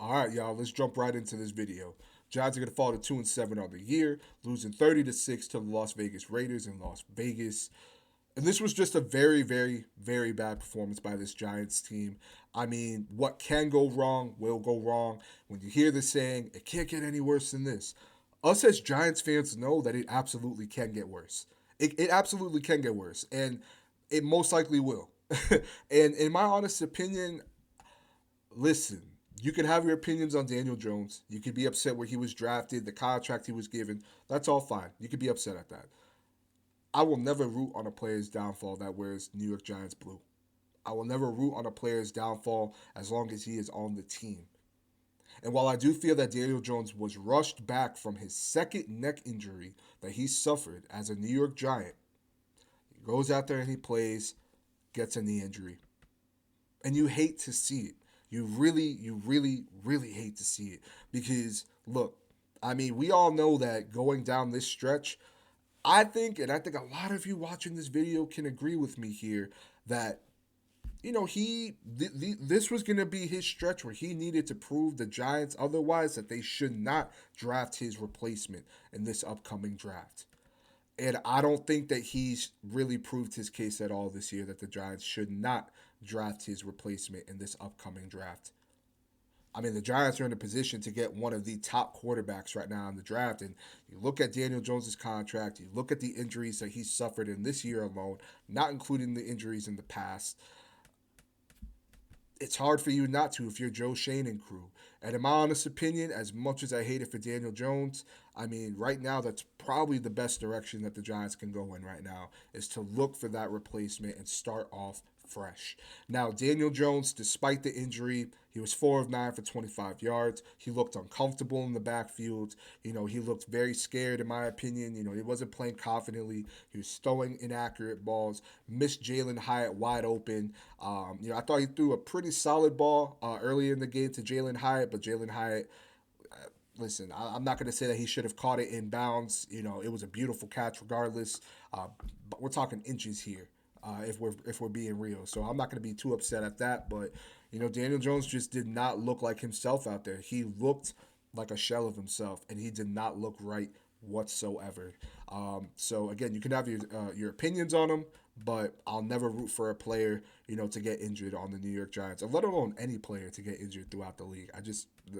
All right, y'all, let's jump right into this video. Giants are going to fall to 2-7 on the year, losing 30-6 to the Las Vegas Raiders in Las Vegas. And this was just a very, very, very bad performance by this Giants team. I mean, what can go wrong will go wrong. When you hear this saying, it can't get any worse than this, us as Giants fans know that it absolutely can get worse. It absolutely can get worse. And it most likely will. And in my honest opinion, listen, you can have your opinions on Daniel Jones. You could be upset where he was drafted, the contract he was given. That's all fine. You could be upset at that. I will never root on a player's downfall that wears New York Giants blue. I will never root on a player's downfall as long as he is on the team. And while I do feel that Daniel Jones was rushed back from his second neck injury that he suffered as a New York Giant, he goes out there and he plays, gets a knee injury. And you hate to see it. You really hate to see it. Because, look, I mean, we all know that going down this stretch, I think a lot of you watching this video can agree with me here that this was going to be his stretch where he needed to prove the Giants otherwise that they should not draft his replacement in this upcoming draft. And I don't think that he's really proved his case at all this year that the Giants should not draft his replacement in this upcoming draft. I mean, the Giants are in a position to get one of the top quarterbacks right now in the draft. And you look at Daniel Jones's contract, you look at the injuries that he's suffered in this year alone, not including the injuries in the past. It's hard for you not to if you're Joe Shane and crew. And in my honest opinion, as much as I hate it for Daniel Jones, I mean, right now, that's probably the best direction that the Giants can go in right now is to look for that replacement and start off fresh. Now, Daniel Jones, despite the injury, he was 4 of 9 for 25 yards. He looked uncomfortable in the backfield. He looked very scared, in my opinion. He wasn't playing confidently. He was throwing inaccurate balls, missed Jalen Hyatt wide open. I thought he threw a pretty solid ball early in the game to Jalen Hyatt, but Jalen Hyatt, listen, I'm not going to say that he should have caught it in bounds. It was a beautiful catch regardless. But we're talking inches here. If we're being real, so I'm not going to be too upset at that. But Daniel Jones just did not look like himself out there. He looked like a shell of himself, and he did not look right whatsoever. So again, you can have your opinions on him, but I'll never root for a player to get injured on the New York Giants, or let alone any player to get injured throughout the league.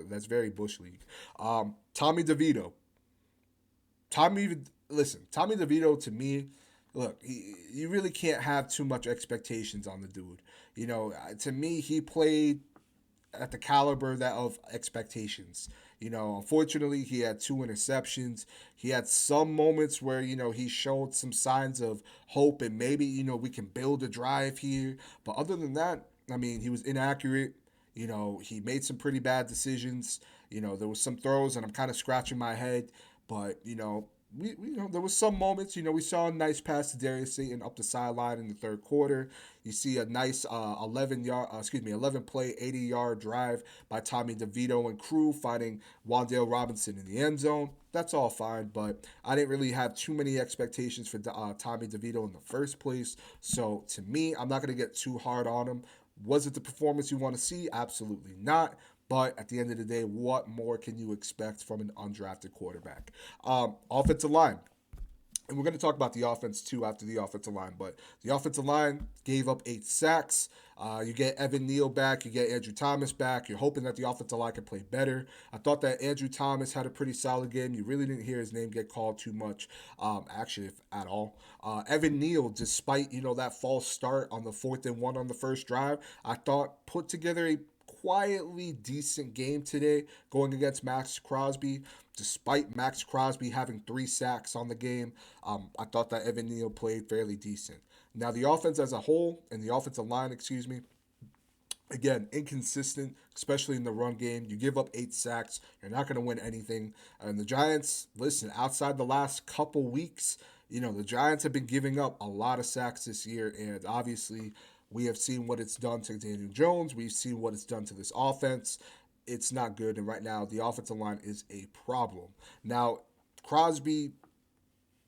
That's very bush league. Tommy DeVito. Tommy, listen, Tommy DeVito to me, look, you really can't have too much expectations on the dude. To me, he played at the caliber that of expectations. Unfortunately, he had 2 interceptions. He had some moments where he showed some signs of hope and maybe we can build a drive here. But other than that, I mean, he was inaccurate. He made some pretty bad decisions. There was some throws, and I'm kind of scratching my head. But there was some moments. We saw a nice pass to Darius Slayton up the sideline in the third quarter. You see a nice 11 play, 80-yard drive by Tommy DeVito and crew, finding Wan'Dale Robinson in the end zone. That's all fine, but I didn't really have too many expectations for Tommy DeVito in the first place. So to me, I'm not going to get too hard on him. Was it the performance you want to see? Absolutely not. But at the end of the day, what more can you expect from an undrafted quarterback? Offensive line. And we're going to talk about the offense too after the offensive line. But the offensive line gave up 8 sacks. You get Evan Neal back. You get Andrew Thomas back. You're hoping that the offensive line can play better. I thought that Andrew Thomas had a pretty solid game. You really didn't hear his name get called too much, actually, if at all. Evan Neal, despite that false start on the 4th and 1 on the first drive, I thought put together a quietly decent game today going against Max Crosby. Despite Max Crosby having 3 sacks on the game, I thought that Evan Neal played fairly decent. Now, the offense as a whole, and the offensive line, again, inconsistent, especially in the run game. You give up 8 sacks, you're not going to win anything. And the Giants, listen, outside the last couple weeks, the Giants have been giving up a lot of sacks this year, and obviously we have seen what it's done to Daniel Jones. We've seen what it's done to this offense. It's not good, and right now the offensive line is a problem. Now, Crosby,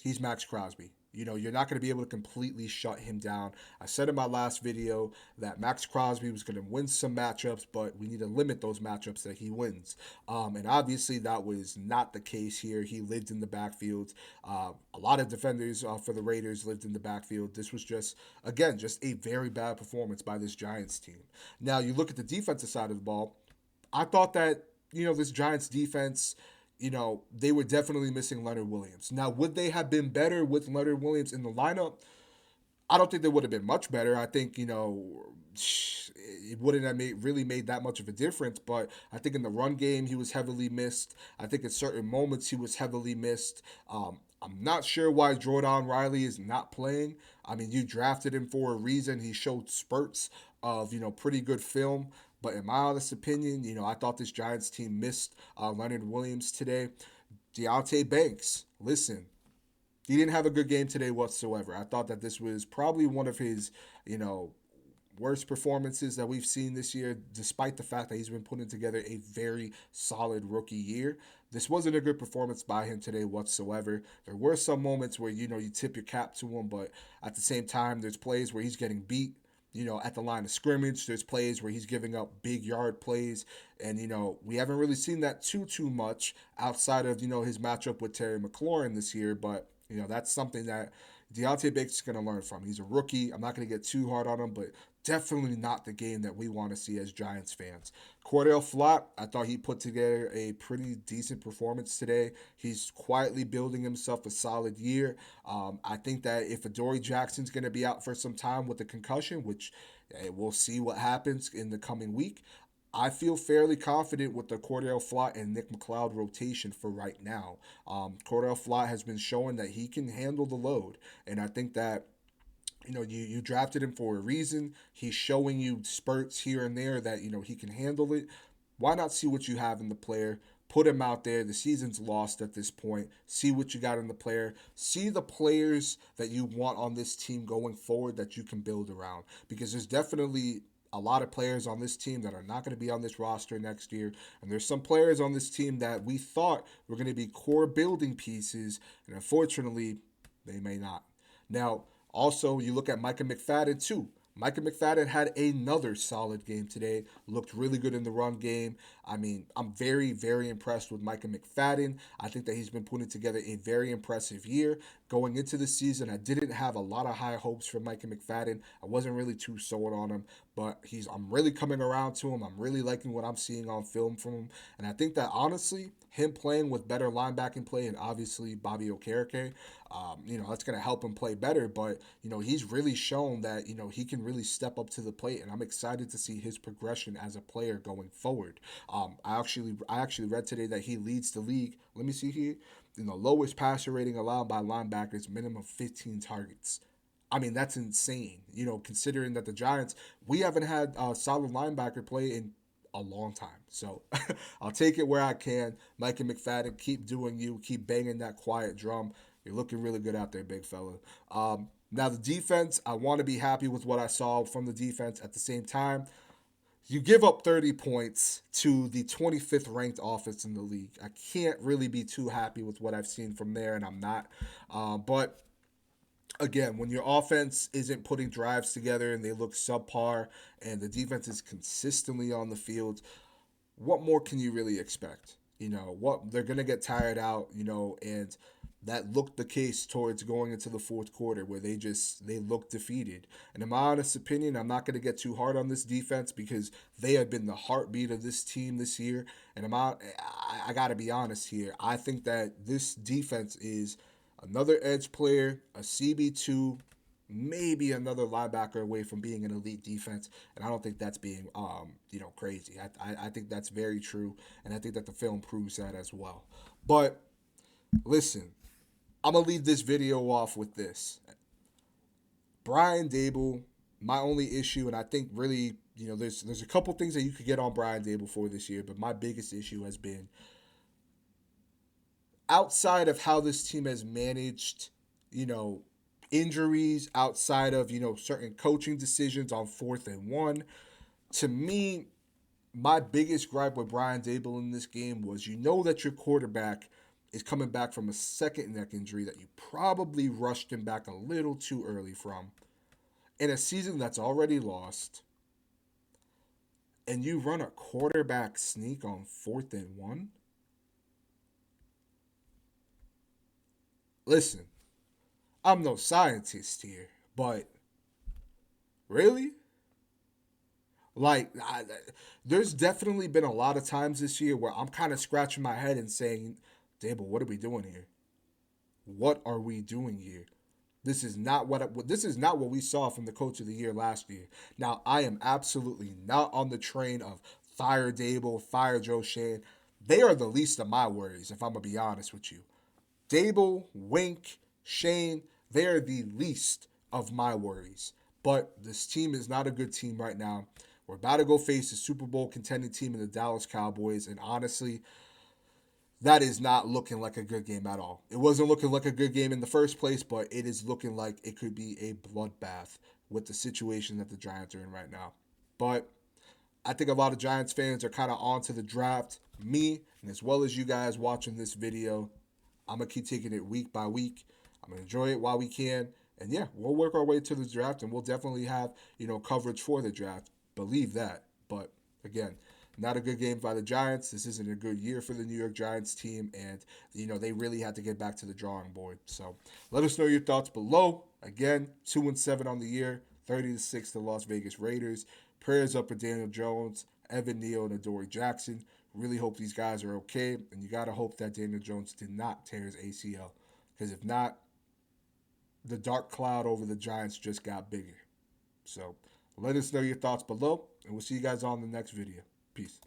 he's Max Crosby. You're not going to be able to completely shut him down. I said in my last video that Max Crosby was going to win some matchups, but we need to limit those matchups that he wins. And obviously, that was not the case here. He lived in the backfield. A lot of defenders for the Raiders lived in the backfield. This was just, again, just a very bad performance by this Giants team. Now, you look at the defensive side of the ball. I thought that, this Giants defense, they were definitely missing Leonard Williams. Now, would they have been better with Leonard Williams in the lineup? I don't think they would have been much better. I think, it wouldn't have really made that much of a difference. But I think in the run game, he was heavily missed. I think at certain moments, he was heavily missed. I'm not sure why Jordan Riley is not playing. I mean, you drafted him for a reason. He showed spurts of, pretty good film. But in my honest opinion, I thought this Giants team missed Leonard Williams today. Deontay Banks, listen, he didn't have a good game today whatsoever. I thought that this was probably one of his, worst performances that we've seen this year, despite the fact that he's been putting together a very solid rookie year. This wasn't a good performance by him today whatsoever. There were some moments where, you tip your cap to him, but at the same time, there's plays where he's getting beat. At the line of scrimmage, there's plays where he's giving up big yard plays, and we haven't really seen that too much outside of his matchup with Terry McLaurin this year. But that's something that Deontay Banks is going to learn from. He's a rookie. I'm not going to get too hard on him, but definitely not the game that we want to see as Giants fans. Cordell Flott, I thought he put together a pretty decent performance today. He's quietly building himself a solid year. I think that if Adoree Jackson's going to be out for some time with a concussion, which we'll see what happens in the coming week, I feel fairly confident with the Cordell Flott and Nick McLeod rotation for right now. Cordell Flott has been showing that he can handle the load, and I think that you drafted him for a reason. He's showing you spurts here and there that he can handle it. Why not see what you have in the player? Put him out there. The season's lost at this point. See what you got in the player. See the players that you want on this team going forward that you can build around. Because there's definitely a lot of players on this team that are not going to be on this roster next year. And there's some players on this team that we thought were going to be core building pieces. And unfortunately, they may not. Now, also, you look at Micah McFadden too. Micah McFadden had another solid game today. Looked really good in the run game. I mean, I'm very, very impressed with Micah McFadden. I think that he's been putting together a very impressive year. Going into the season, I didn't have a lot of high hopes for Micah McFadden. I wasn't really too sold on him, but I'm really coming around to him. I'm really liking what I'm seeing on film from him. And I think that honestly, him playing with better linebacking play and obviously Bobby Okereke, that's going to help him play better. But, he's really shown that, he can really step up to the plate. And I'm excited to see his progression as a player going forward. I actually read today that he leads the league. Let me see here. Lowest passer rating allowed by linebackers, minimum 15 targets. I mean, that's insane, considering that the Giants, we haven't had solid linebacker play in a long time. So I'll take it where I can. Micah McFadden, keep doing you. Keep banging that quiet drum. You're looking really good out there, big fella. Now, the defense, I want to be happy with what I saw from the defense. At the same time, you give up 30 points to the 25th ranked offense in the league. I can't really be too happy with what I've seen from there, and I'm not. But again, when your offense isn't putting drives together and they look subpar and the defense is consistently on the field, what more can you really expect? What they're going to get tired out, and that looked the case towards going into the fourth quarter where they looked defeated. And in my honest opinion, I'm not going to get too hard on this defense because they have been the heartbeat of this team this year. And I got to be honest here. I think that this defense is another edge player, a CB2, maybe another linebacker away from being an elite defense, and I don't think that's being, crazy. I think that's very true, and I think that the film proves that as well. But listen, I'm gonna leave this video off with this. Brian Dable, my only issue, and I think really, there's a couple things that you could get on Brian Dable for this year, but my biggest issue has been outside of how this team has managed, injuries, outside of, certain coaching decisions on 4th and 1, to me, my biggest gripe with Brian Dable in this game was that your quarterback is coming back from a second neck injury that you probably rushed him back a little too early from. In a season that's already lost, and you run a quarterback sneak on 4th and 1? Listen, I'm no scientist here, but really? Like, there's definitely been a lot of times this year where I'm kind of scratching my head and saying, Dable, what are we doing here? What are we doing here? This is not what we saw from the coach of the year last year. Now, I am absolutely not on the train of fire Dable, fire Joe Shane. They are the least of my worries, if I'm gonna be honest with you. Dable, Wink, Shane, they are the least of my worries. But this team is not a good team right now. We're about to go face the Super Bowl contending team in the Dallas Cowboys, and honestly, that is not looking like a good game at all. It wasn't looking like a good game in the first place, but it is looking like it could be a bloodbath with the situation that the Giants are in right now. But I think a lot of Giants fans are kind of on to the draft. Me, and as well as you guys watching this video, I'm going to keep taking it week by week. I'm going to enjoy it while we can. And yeah, we'll work our way to the draft, and we'll definitely have, coverage for the draft. Believe that. But again, not a good game by the Giants. This isn't a good year for the New York Giants team, and they really had to get back to the drawing board. So let us know your thoughts below. Again, 2-7 on the year, 30-6 to Las Vegas Raiders. Prayers up for Daniel Jones, Evan Neal, and Adoree Jackson. Really hope these guys are okay, and you gotta hope that Daniel Jones did not tear his ACL, because if not, the dark cloud over the Giants just got bigger. So let us know your thoughts below, and we'll see you guys on the next video. Peace.